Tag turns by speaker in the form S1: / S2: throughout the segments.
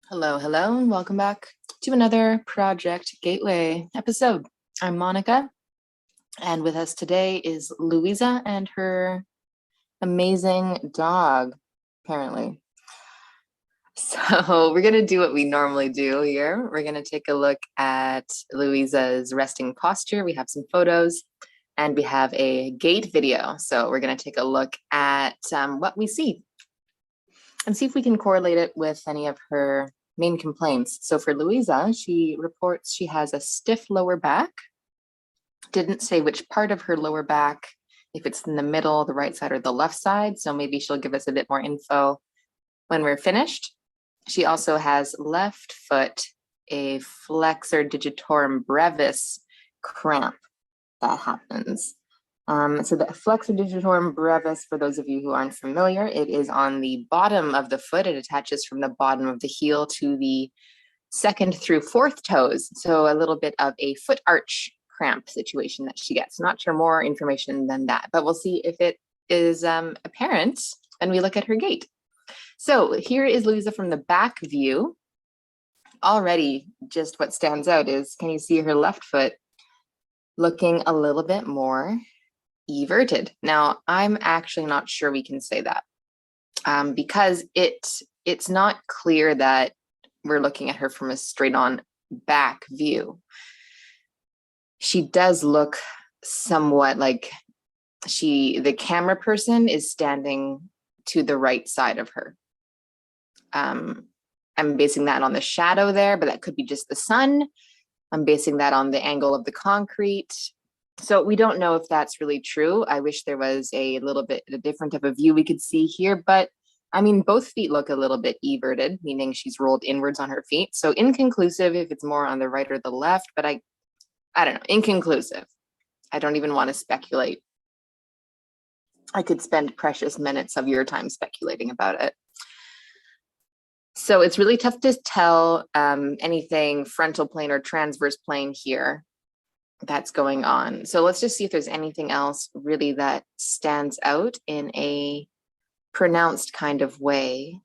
S1: Hello, hello, and welcome back to another Project GaitWay episode. I'm Monica, and with us today is Louisa and her amazing dog, apparently. So we're going to do what we normally do here. We're going to take a look at Louisa's resting posture. We have some photos, and we have a gait video. So we're going to take a look at what we see and see if we can correlate it with any of her main complaints. So for Louisa, she reports she has a stiff lower back. Didn't say which part of her lower back, if it's in the middle, the right side, or the left side. So maybe she'll give us a bit more info when we're finished. She also has left foot, a flexor digitorum brevis cramp that happens. So the flexor digitorum brevis, for those of you who aren't familiar, it is on the bottom of the foot. It attaches from the bottom of the heel to the second through fourth toes. So a little bit of a foot arch cramp situation that she gets. Not sure more information than that, but we'll see if it is apparent when we look at her gait. So here is Louisa from the back view. Already, just what stands out is, can you see her left foot looking a little bit more everted? Now, I'm actually not sure we can say that because it's not clear that we're looking at her from a straight on back view. She does look somewhat like the camera person is standing to the right side of her. I'm basing that on the shadow there, but that could be just the sun. I'm basing that on the angle of the concrete. So we don't know if that's really true. I wish there was a little bit different of a view we could see here, but I mean, both feet look a little bit everted, meaning she's rolled inwards on her feet. So inconclusive if it's more on the right or the left, but I don't know, inconclusive. I don't even want to speculate. I could spend precious minutes of your time speculating about it. So it's really tough to tell anything frontal plane or transverse plane here that's going on. So let's just see if there's anything else really that stands out in a pronounced kind of way.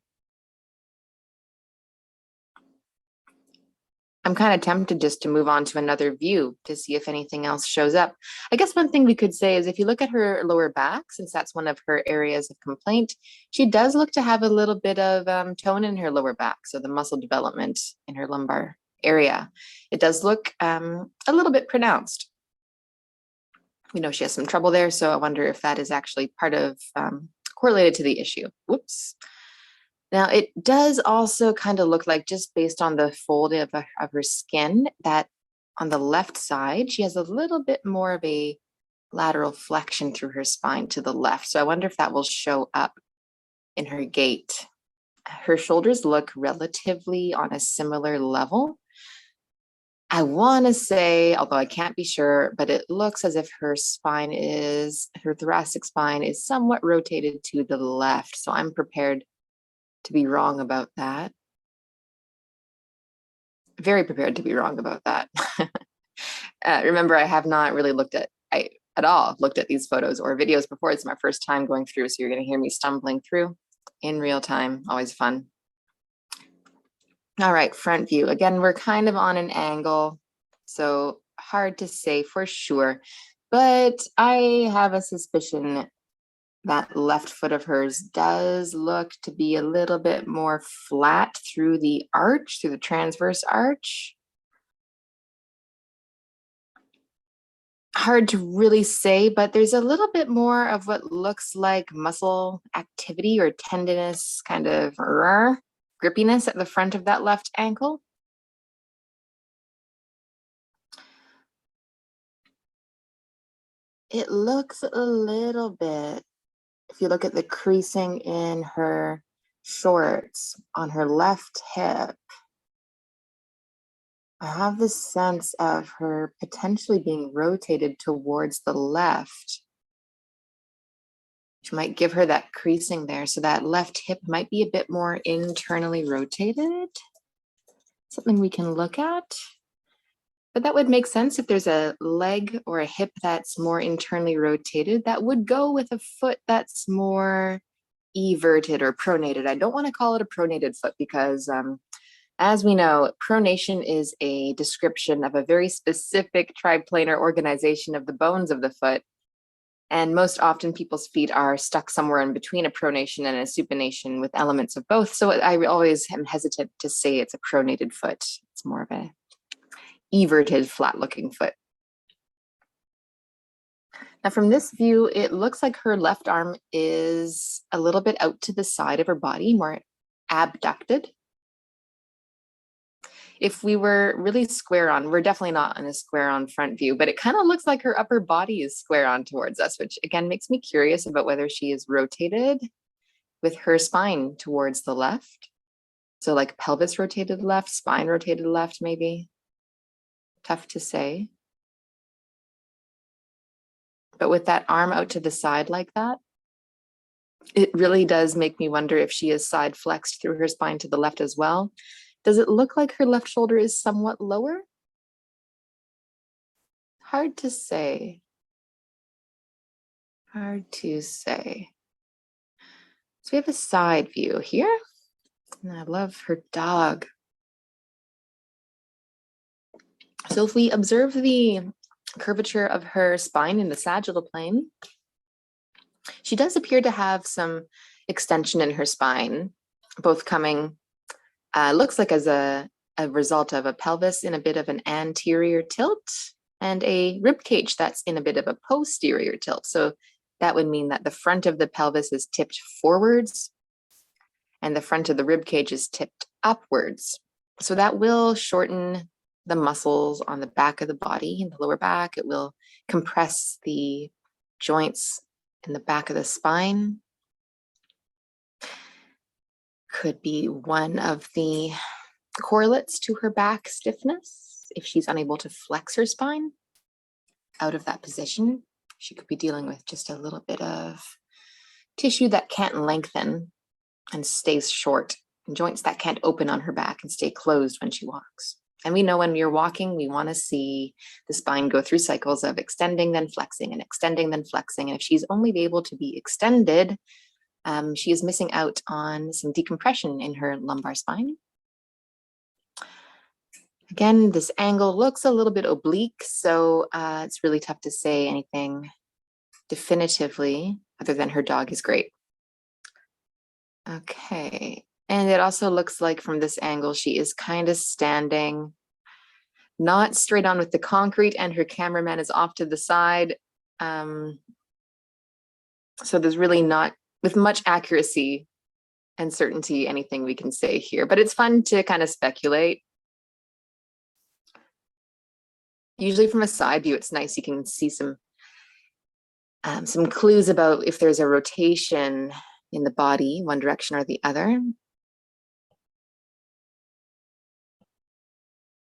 S1: I'm kind of tempted just to move on to another view to see if anything else shows up. I guess one thing we could say is if you look at her lower back, since that's one of her areas of complaint, she does look to have a little bit of tone in her lower back. So the muscle development in her lumbar area, it does look a little bit pronounced. We know she has some trouble there, so I wonder if that is actually part of correlated to the issue. Whoops. Now, it does also kind of look like, just based on the fold of her skin, that on the left side, she has a little bit more of a lateral flexion through her spine to the left. So I wonder if that will show up in her gait. Her shoulders look relatively on a similar level. I want to say, although I can't be sure, but it looks as if her thoracic spine is somewhat rotated to the left. So I'm prepared to be wrong about that. Very prepared to be wrong about that. Remember, I have not really looked at these photos or videos before. It's my first time going through, so you're going to hear me stumbling through in real time. Always fun. All right, front view. Again, we're kind of on an angle, so hard to say for sure, but I have a suspicion that left foot of hers does look to be a little bit more flat through the transverse arch. Hard to really say, but there's a little bit more of what looks like muscle activity or tendinous, kind of grippiness at the front of that left ankle. It looks a little bit, if you look at the creasing in her shorts on her left hip, I have the sense of her potentially being rotated towards the left, which might give her that creasing there. So that left hip might be a bit more internally rotated. Something we can look at. But that would make sense if there's a leg or a hip that's more internally rotated. That would go with a foot that's more everted or pronated. I don't want to call it a pronated foot because As we know, pronation is a description of a very specific triplanar organization of the bones of the foot. And most often people's feet are stuck somewhere in between a pronation and a supination with elements of both. So I always am hesitant to say it's a pronated foot. It's more of a everted, flat-looking foot. Now from this view, it looks like her left arm is a little bit out to the side of her body, more abducted. If we were really square on, we're definitely not in a square on front view, but it kind of looks like her upper body is square on towards us, which again makes me curious about whether she is rotated with her spine towards the left. So like pelvis rotated left, spine rotated left, maybe. Tough to say. But with that arm out to the side like that, it really does make me wonder if she is side flexed through her spine to the left as well. Does it look like her left shoulder is somewhat lower? Hard to say. Hard to say. So we have a side view here. And I love her dog. So if we observe the curvature of her spine in the sagittal plane, she does appear to have some extension in her spine, both coming, looks like as a result of a pelvis in a bit of an anterior tilt and a rib cage that's in a bit of a posterior tilt. So that would mean that the front of the pelvis is tipped forwards and the front of the rib cage is tipped upwards. So that will shorten the muscles on the back of the body, in the lower back. It will compress the joints in the back of the spine. Could be one of the correlates to her back stiffness. If she's unable to flex her spine out of that position, she could be dealing with just a little bit of tissue that can't lengthen and stays short, and joints that can't open on her back and stay closed when she walks. And we know when you're walking, we want to see the spine go through cycles of extending, then flexing, and extending, then flexing. And if she's only able to be extended, she is missing out on some decompression in her lumbar spine. Again, this angle looks a little bit oblique, so it's really tough to say anything definitively other than her dog is great. Okay, and it also looks like from this angle, she is kind of standing not straight on with the concrete, and her cameraman is off to the side. So there's really not, with much accuracy and certainty, anything we can say here, but it's fun to kind of speculate. Usually from a side view, it's nice. You can see some clues about if there's a rotation in the body, one direction or the other.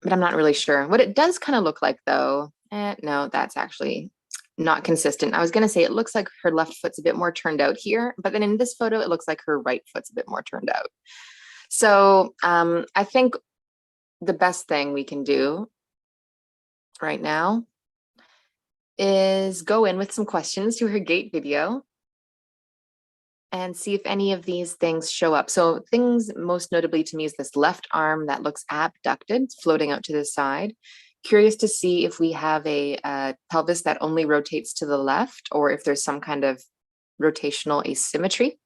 S1: But I'm not really sure. What it does kind of look like though, no, that's actually not consistent. I was gonna say it looks like her left foot's a bit more turned out here, but then in this photo, it looks like her right foot's a bit more turned out. So I think the best thing we can do right now is go in with some questions to her gait video and see if any of these things show up. So things most notably to me is this left arm that looks abducted, floating out to the side. Curious to see if we have a pelvis that only rotates to the left or if there's some kind of rotational asymmetry.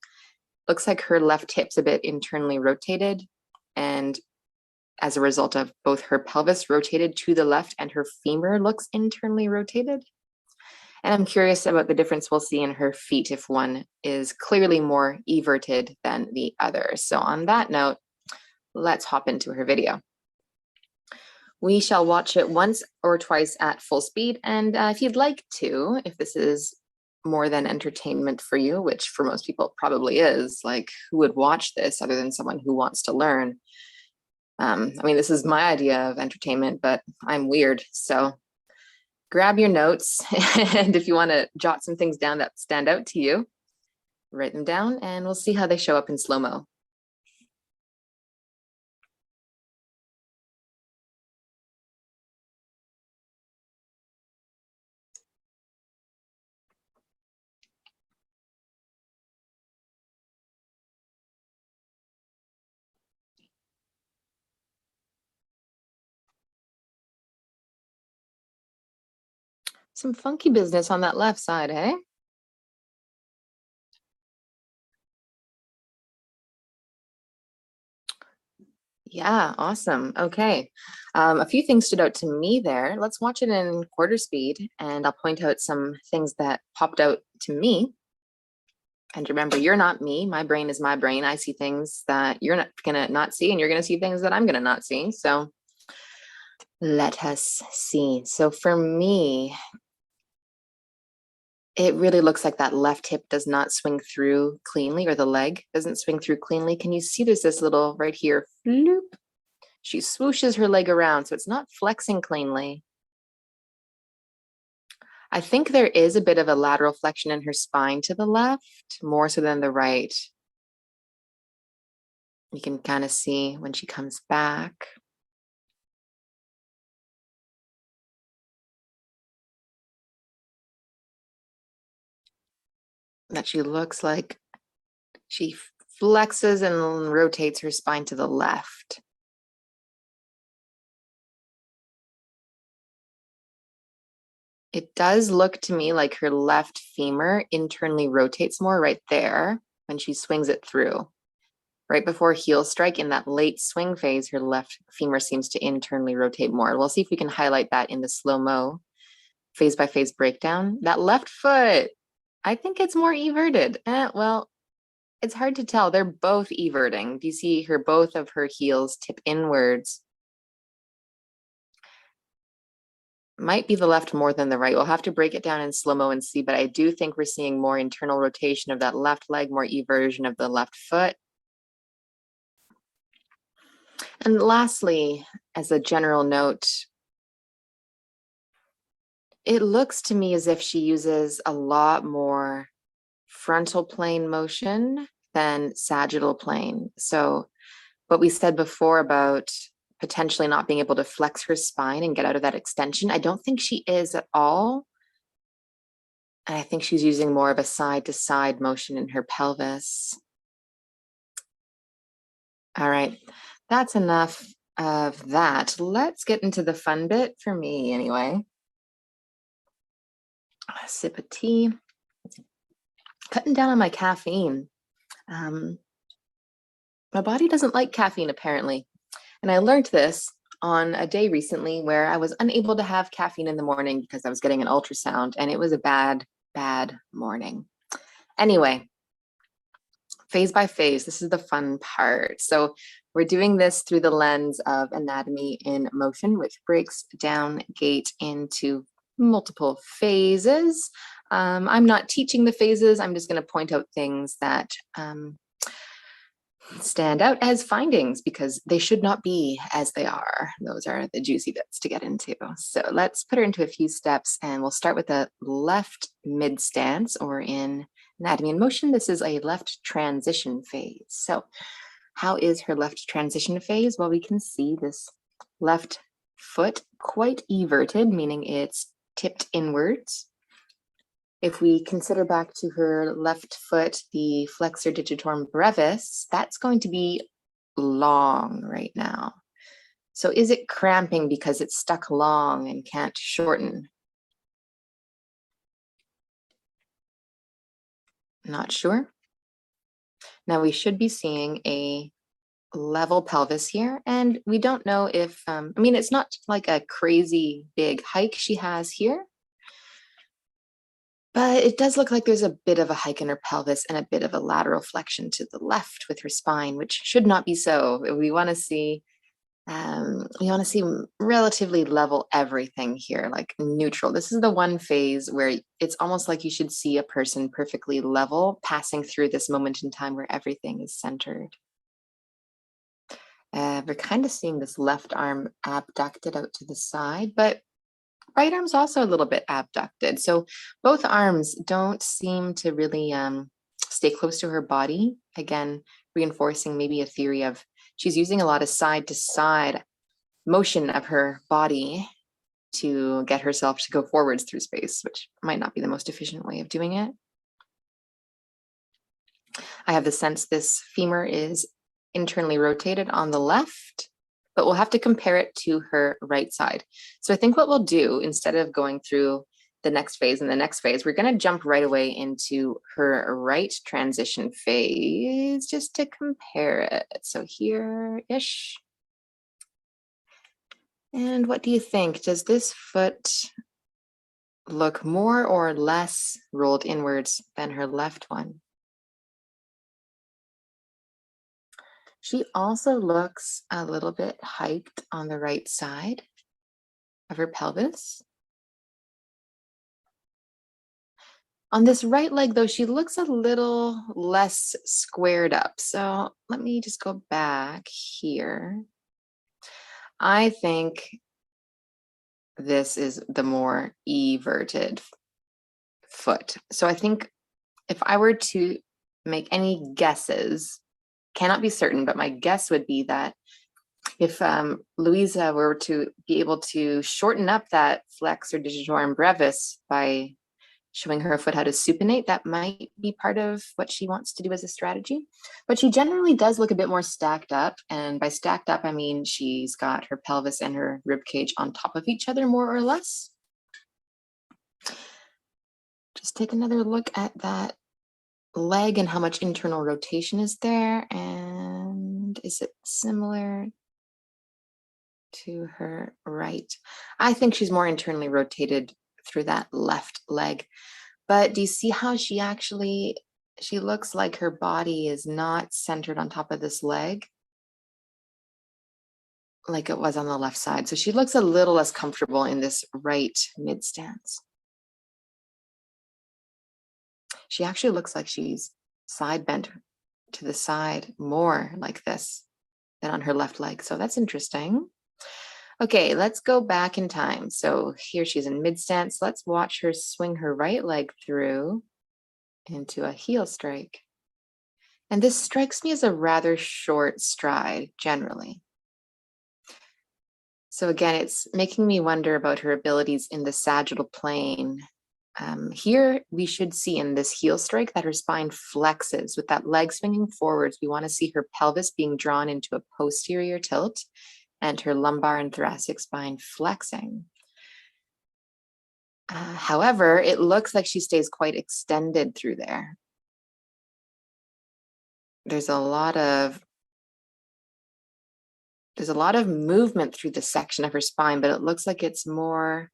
S1: Looks like her left hip's a bit internally rotated, and as a result of both her pelvis rotated to the left and her femur looks internally rotated. And I'm curious about the difference we'll see in her feet if one is clearly more everted than the other. So on that note, let's hop into her video. We shall watch it once or twice at full speed. And if you'd like to, if this is more than entertainment for you, which for most people it probably is, like who would watch this other than someone who wants to learn? I mean, this is my idea of entertainment, but I'm weird. So grab your notes, and if you want to jot some things down that stand out to you, write them down, and we'll see how they show up in slow-mo. Some funky business on that left side, eh? Yeah, awesome. Okay. A few things stood out to me there. Let's watch it in quarter speed, and I'll point out some things that popped out to me. And remember, you're not me. My brain is my brain. I see things that you're not gonna not see, and you're gonna see things that I'm gonna not see. So let us see. So for me, it really looks like that left hip does not swing through cleanly, or the leg doesn't swing through cleanly. Can you see there's this little right here, floop. She swooshes her leg around, so it's not flexing cleanly. I think there is a bit of a lateral flexion in her spine to the left, more so than the right. You can kind of see when she comes back. That she looks like she flexes and rotates her spine to the left. It does look to me like her left femur internally rotates more right there when she swings it through. Right before heel strike in that late swing phase, her left femur seems to internally rotate more. We'll see if we can highlight that in the slow-mo phase by phase breakdown. That left foot, I think it's more everted. Well, it's hard to tell. They're both everting. Do you see her, both of her heels tip inwards? Might be the left more than the right. We'll have to break it down in slow-mo and see, but I do think we're seeing more internal rotation of that left leg, more eversion of the left foot. And lastly, as a general note, it looks to me as if she uses a lot more frontal plane motion than sagittal plane. So what we said before about potentially not being able to flex her spine and get out of that extension, I don't think she is at all. And I think she's using more of a side to side motion in her pelvis. All right, that's enough of that. Let's get into the fun bit for me anyway. A sip of tea. Cutting down on my caffeine. My body doesn't like caffeine apparently. And I learned this on a day recently where I was unable to have caffeine in the morning because I was getting an ultrasound, and it was a bad, bad morning. Anyway, phase by phase, this is the fun part. So we're doing this through the lens of anatomy in motion, which breaks down gait into multiple phases. I'm not teaching the phases. I'm just going to point out things that stand out as findings because they should not be as they are. Those are the juicy bits to get into. So let's put her into a few steps, and we'll start with a left mid stance, or in anatomy in motion, this is a left transition phase. So how is her left transition phase? Well, we can see this left foot quite everted, meaning it's tipped inwards. If we consider back to her left foot, the flexor digitorum brevis, that's going to be long right now. So is it cramping because it's stuck long and can't shorten? Not sure. Now we should be seeing a level pelvis here, and we don't know if, I mean, it's not like a crazy big hike she has here, but it does look like there's a bit of a hike in her pelvis and a bit of a lateral flexion to the left with her spine, which should not be so. We want to see relatively level everything here, like neutral. This is the one phase where it's almost like you should see a person perfectly level passing through this moment in time where everything is centered. We're kind of seeing this left arm abducted out to the side, but right arm's also a little bit abducted. So both arms don't seem to really stay close to her body. Again, reinforcing maybe a theory of she's using a lot of side to side motion of her body to get herself to go forwards through space, which might not be the most efficient way of doing it. I have the sense this femur is internally rotated on the left, but we'll have to compare it to her right side. So I think what we'll do, instead of going through the next phase and the next phase, we're going to jump right away into her right transition phase just to compare it. So here-ish. And what do you think? Does this foot look more or less rolled inwards than her left one? She also looks a little bit hiked on the right side of her pelvis. On this right leg, though, she looks a little less squared up. So let me just go back here. I think this is the more everted foot. So I think if I were to make any guesses, cannot be certain, but my guess would be that if Louisa were to be able to shorten up that flexor digitorum brevis by showing her foot how to supinate, that might be part of what she wants to do as a strategy. But she generally does look a bit more stacked up. And by stacked up, I mean she's got her pelvis and her rib cage on top of each other, more or less. Just take another look at that leg and how much internal rotation is there. And is it similar to her right? I think she's more internally rotated through that left leg. But do you see how she looks like her body is not centered on top of this leg like it was on the left side. So she looks a little less comfortable in this right mid stance. She actually looks like she's side bent to the side more like this than on her left leg. So that's interesting. Okay, let's go back in time. So here she's in mid stance. Let's watch her swing her right leg through into a heel strike. And this strikes me as a rather short stride generally. So again, it's making me wonder about her abilities in the sagittal plane. Here we should see in this heel strike that her spine flexes with that leg swinging forwards. We want to see her pelvis being drawn into a posterior tilt and her lumbar and thoracic spine flexing. However, it looks like she stays quite extended through there. There's a lot of movement through the section of her spine, but it looks like it's more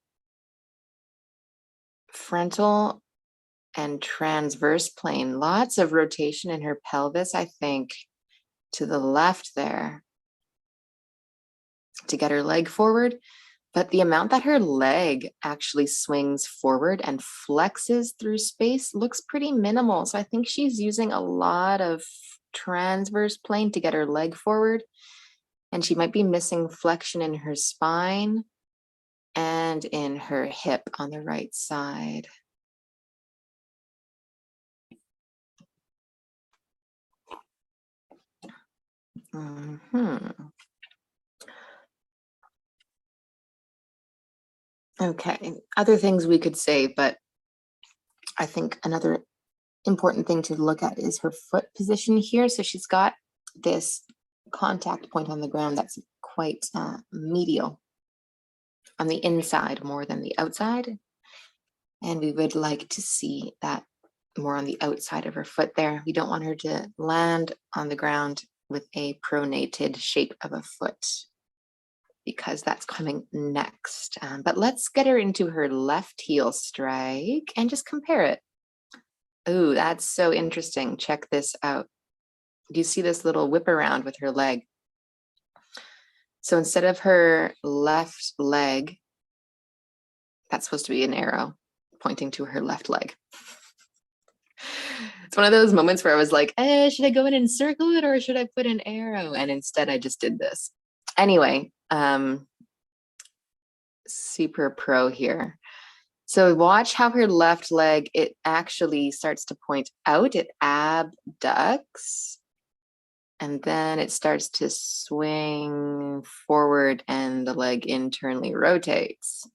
S1: frontal and transverse plane. Lots of rotation in her pelvis, I think, to the left there to get her leg forward. But the amount that her leg actually swings forward and flexes through space looks pretty minimal. So I think she's using a lot of transverse plane to get her leg forward. And she might be missing flexion in her spine and in her hip on the right side. Okay, other things we could say, but I think another important thing to look at is her foot position here. So she's got this contact point on the ground that's quite medial on the inside more than the outside. And we would like to see that more on the outside of her foot there. We don't want her to land on the ground with a pronated shape of a foot, because that's coming next. But let's get her into her left heel strike and just compare it. Oh, that's so interesting. Check this out. Do you see this little whip around with her leg? So instead of her left leg, that's supposed to be an arrow pointing to her left leg. It's one of those moments where I was like, should I go in and circle it or should I put an arrow? And instead I just did this. Anyway, super pro here. So watch how her left leg, it actually starts to point out, it abducts, and then it starts to swing forward and the leg internally rotates.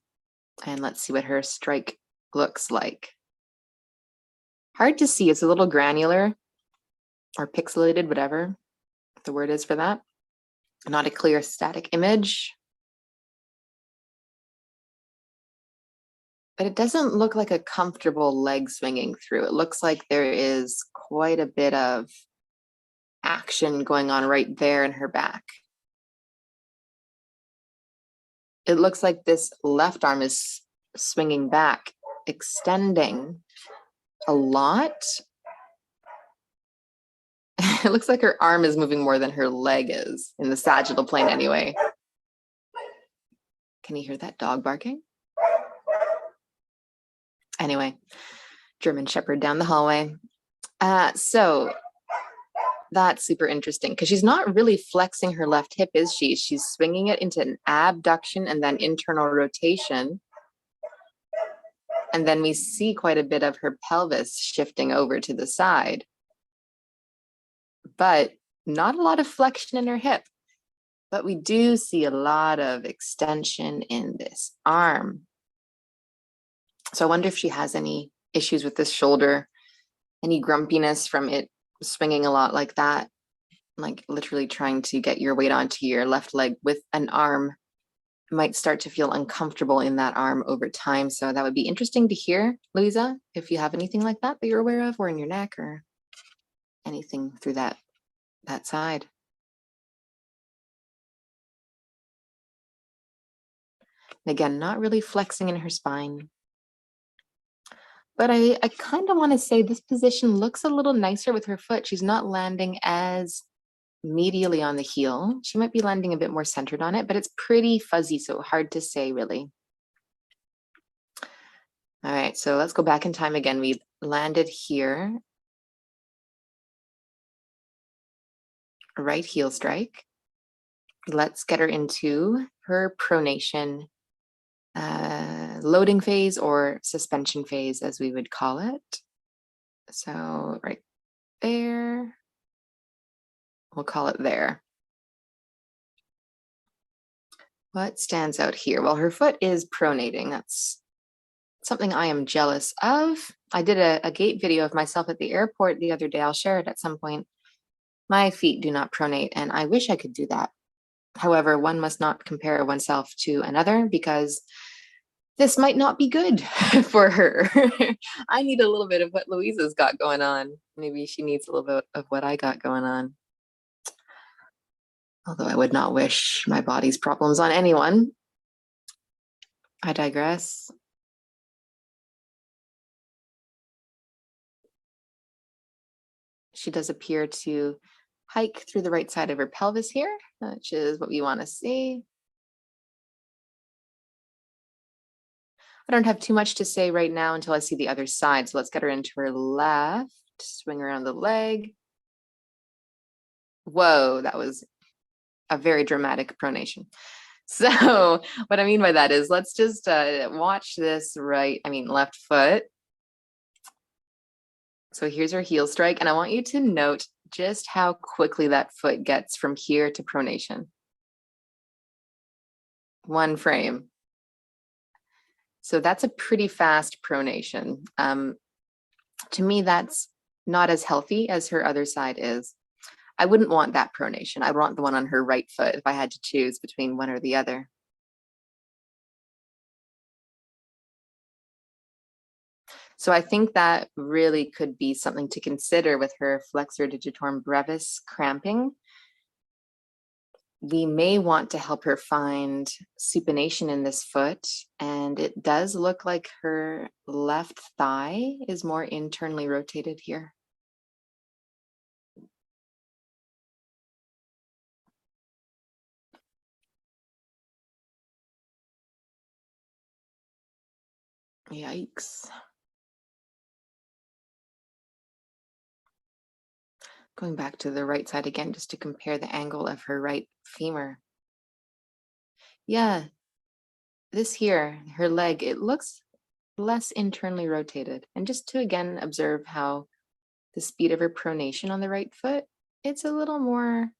S1: And let's see what her strike looks like. Hard to see, it's a little granular or pixelated, whatever the word is for that. Not a clear static image. But it doesn't look like a comfortable leg swinging through. It looks like there is quite a bit of action going on right there in her back. It looks like this left arm is swinging back, extending a lot. It looks like her arm is moving more than her leg is in the sagittal plane anyway. Can you hear that dog barking? Anyway, German Shepherd down the hallway. So that's super interesting because she's not really flexing her left hip, is she? She's swinging it into an abduction and then internal rotation. And then we see quite a bit of her pelvis shifting over to the side, but not a lot of flexion in her hip. But we do see a lot of extension in this arm. So I wonder if she has any issues with this shoulder, any grumpiness from it swinging a lot like that, like literally trying to get your weight onto your left leg with an arm might start to feel uncomfortable in that arm over time. So that would be interesting to hear, Louisa, if you have anything like that that you're aware of, or in your neck or anything through that side. And again, not really flexing in her spine. But I kind of want to say this position looks a little nicer with her foot. She's not landing as medially on the heel. She might be landing a bit more centered on it, but it's pretty fuzzy, so hard to say really. All right, so let's go back in time again. We landed here. Right heel strike. Let's get her into her pronation loading phase, or suspension phase as we would call it. So right there, we'll call it there. What stands out here? Well, her foot is pronating. That's something I am jealous of. I did a gait video of myself at the airport the other day. I'll share it at some point. My feet do not pronate, and I wish I could do that. However, one must not compare oneself to another because this might not be good for her. I need a little bit of what Louisa's got going on. Maybe she needs a little bit of what I got going on. Although I would not wish my body's problems on anyone. I digress. She does appear to hike through the right side of her pelvis here, which is what we want to see. I don't have too much to say right now until I see the other side. So let's get her into her left, swing around the leg. Whoa, that was a very dramatic pronation. So what I mean by that is let's just watch this left foot. So here's her heel strike. And I want you to note just how quickly that foot gets from here to pronation. One frame. So that's a pretty fast pronation. To me, that's not as healthy as her other side is. I wouldn't want that pronation. I want the one on her right foot if I had to choose between one or the other. So I think that really could be something to consider with her flexor digitorum brevis cramping. We may want to help her find supination in this foot, and it does look like her left thigh is more internally rotated here. Yikes. Going back to the right side again, just to compare the angle of her right femur. Yeah, this here, her leg, it looks less internally rotated. And just to again observe how the speed of her pronation on the right foot, it's a little more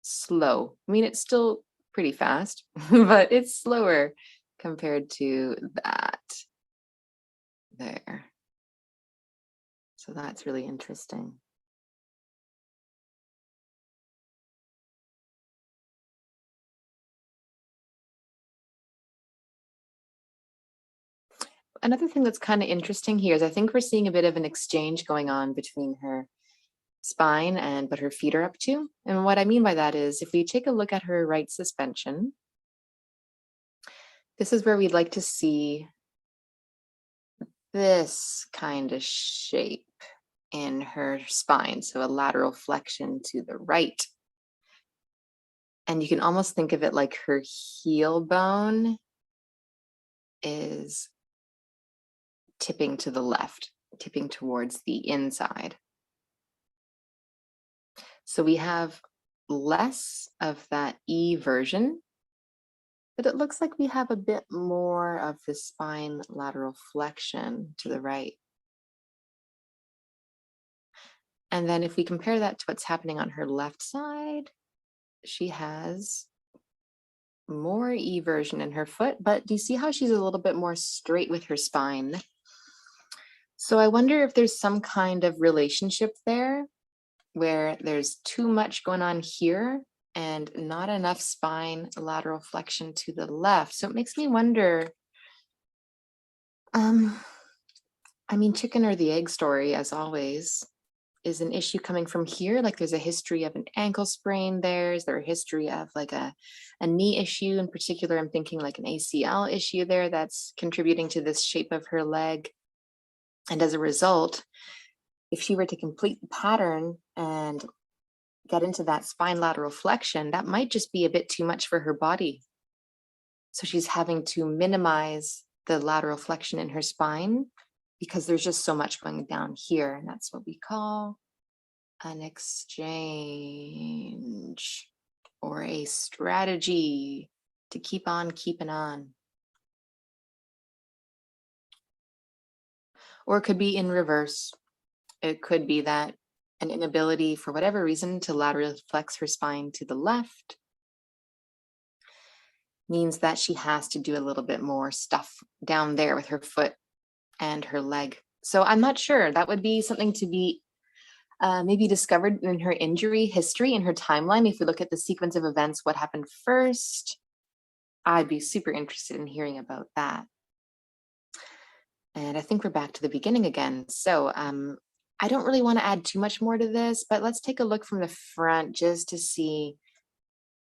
S1: slow. I mean, it's still pretty fast, but it's slower compared to that there. So that's really interesting. another thing that's kind of interesting here is I think we're seeing a bit of an exchange going on between her spine and what her feet are up to. And what I mean by that is if we take a look at her right suspension, this is where we'd like to see this kind of shape in her spine. So a lateral flexion to the right. And you can almost think of it like her heel bone is tipping to the left, tipping towards the inside. So we have less of that E version, but it looks like we have a bit more of the spine lateral flexion to the right. And then if we compare that to what's happening on her left side, she has more eversion in her foot, but do you see how she's a little bit more straight with her spine? So I wonder if there's some kind of relationship there where there's too much going on here and not enough spine lateral flexion to the left. So it makes me wonder, I mean, chicken or the egg story, as always. Is an issue coming from here? Like there's a history of an ankle sprain there? Is there a history of like a knee issue in particular? I'm thinking like an ACL issue there that's contributing to this shape of her leg. And as a result, if she were to complete the pattern and get into that spine lateral flexion, that might just be a bit too much for her body. So she's having to minimize the lateral flexion in her spine because there's just so much going down here. And that's what we call an exchange or a strategy to keep on keeping on. Or it could be in reverse. It could be that an inability for whatever reason to laterally flex her spine to the left means that she has to do a little bit more stuff down there with her foot and her leg. So I'm not sure. That would be something to be maybe discovered in her injury history, in her timeline. If we look at the sequence of events, what happened first, I'd be super interested in hearing about that. And I think we're back to the beginning again. So I don't really want to add too much more to this, but let's take a look from the front just to see.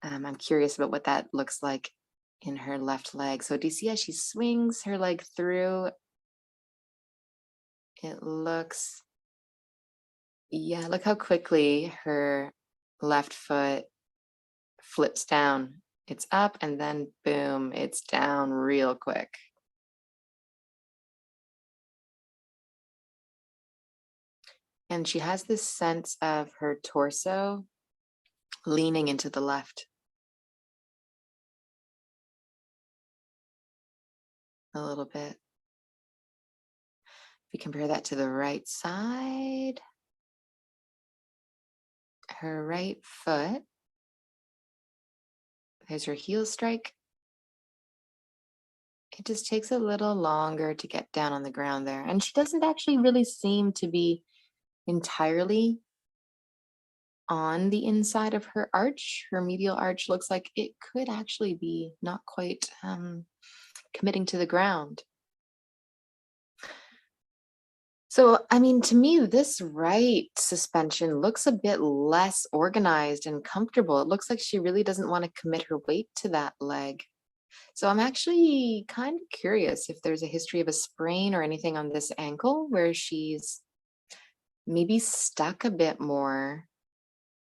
S1: I'm curious about what that looks like in her left leg. So do you see as she swings her leg through? It looks, yeah, look how quickly her left foot flips down. It's up and then boom, it's down real quick. And she has this sense of her torso leaning into the left a little bit. If we compare that to the right side, her right foot, there's her heel strike. It just takes a little longer to get down on the ground there. And she doesn't actually really seem to be entirely on the inside of her arch. Her medial arch looks like it could actually be not quite committing to the ground. So, I mean, to me, this right suspension looks a bit less organized and comfortable. It looks like she really doesn't want to commit her weight to that leg. So I'm actually kind of curious if there's a history of a sprain or anything on this ankle where she's maybe stuck a bit more.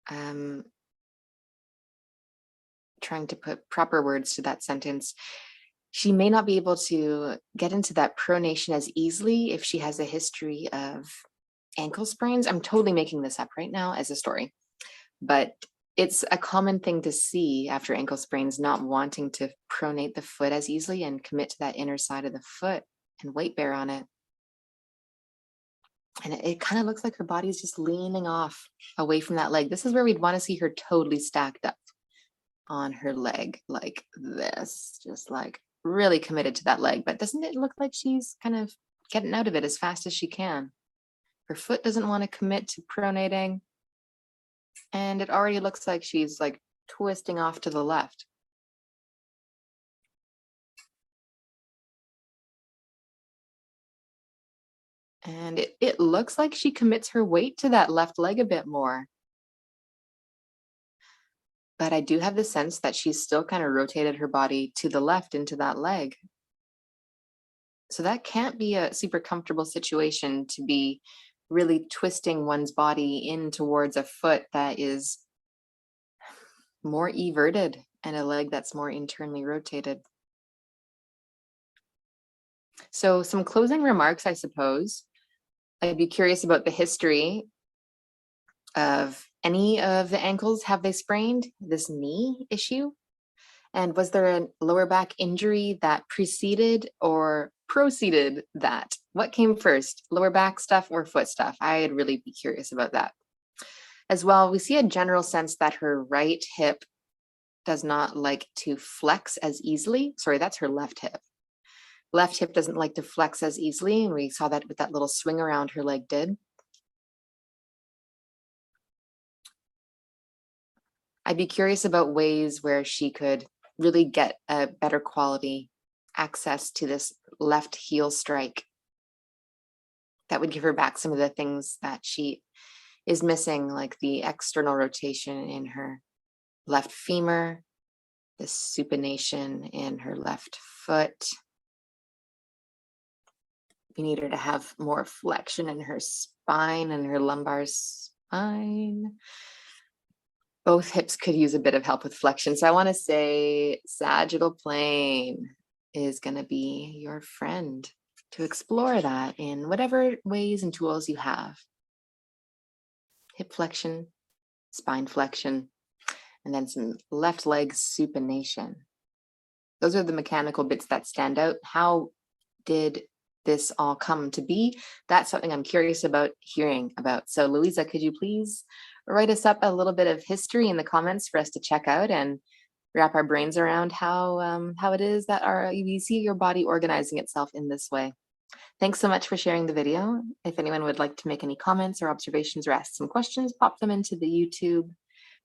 S1: Trying to put proper words to that sentence. She may not be able to get into that pronation as easily if she has a history of ankle sprains. I'm totally making this up right now as a story, but it's a common thing to see after ankle sprains, not wanting to pronate the foot as easily and commit to that inner side of the foot and weight bear on it. And it kind of looks like her body's just leaning off away from that leg. This is where we'd want to see her totally stacked up on her leg like this, just like really committed to that leg. But doesn't it look like she's kind of getting out of it as fast as she can? Her foot doesn't want to commit to pronating, and it already looks like she's like twisting off to the left. And it looks like she commits her weight to that left leg a bit more. But I do have the sense that she's still kind of rotated her body to the left into that leg. So that can't be a super comfortable situation to be really twisting one's body in towards a foot that is more everted and a leg that's more internally rotated. So some closing remarks, I suppose. I'd be curious about the history of any of the ankles. Have they sprained this knee issue? And was there a lower back injury that preceded or proceeded that? What came first, lower back stuff or foot stuff? I'd really be curious about that. As well, we see a general sense that her right hip does not like to flex as easily. Sorry, that's her left hip. Left hip doesn't like to flex as easily, and we saw that with that little swing around her leg did. I'd be curious about ways where she could really get a better quality access to this left heel strike that would give her back some of the things that she is missing, like the external rotation in her left femur, the supination in her left foot. We need her to have more flexion in her spine and her lumbar spine. Both hips could use a bit of help with flexion. So I want to say sagittal plane is going to be your friend to explore that in whatever ways and tools you have. Hip flexion, spine flexion, and then some left leg supination. Those are the mechanical bits that stand out. How did this all come to be? That's something I'm curious about hearing about. So Louisa, could you please write us up a little bit of history in the comments for us to check out and wrap our brains around how it is that you see your body organizing itself in this way. Thanks so much for sharing the video. If anyone would like to make any comments or observations or ask some questions, pop them into the YouTube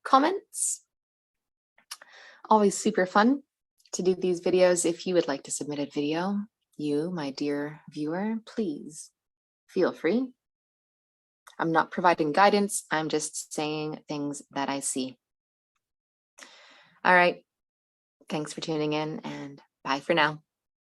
S1: comments. Always super fun to do these videos. If you would like to submit a video, you, my dear viewer, please feel free. I'm not providing guidance. I'm just saying things that I see. All right. Thanks for tuning in, and bye for now.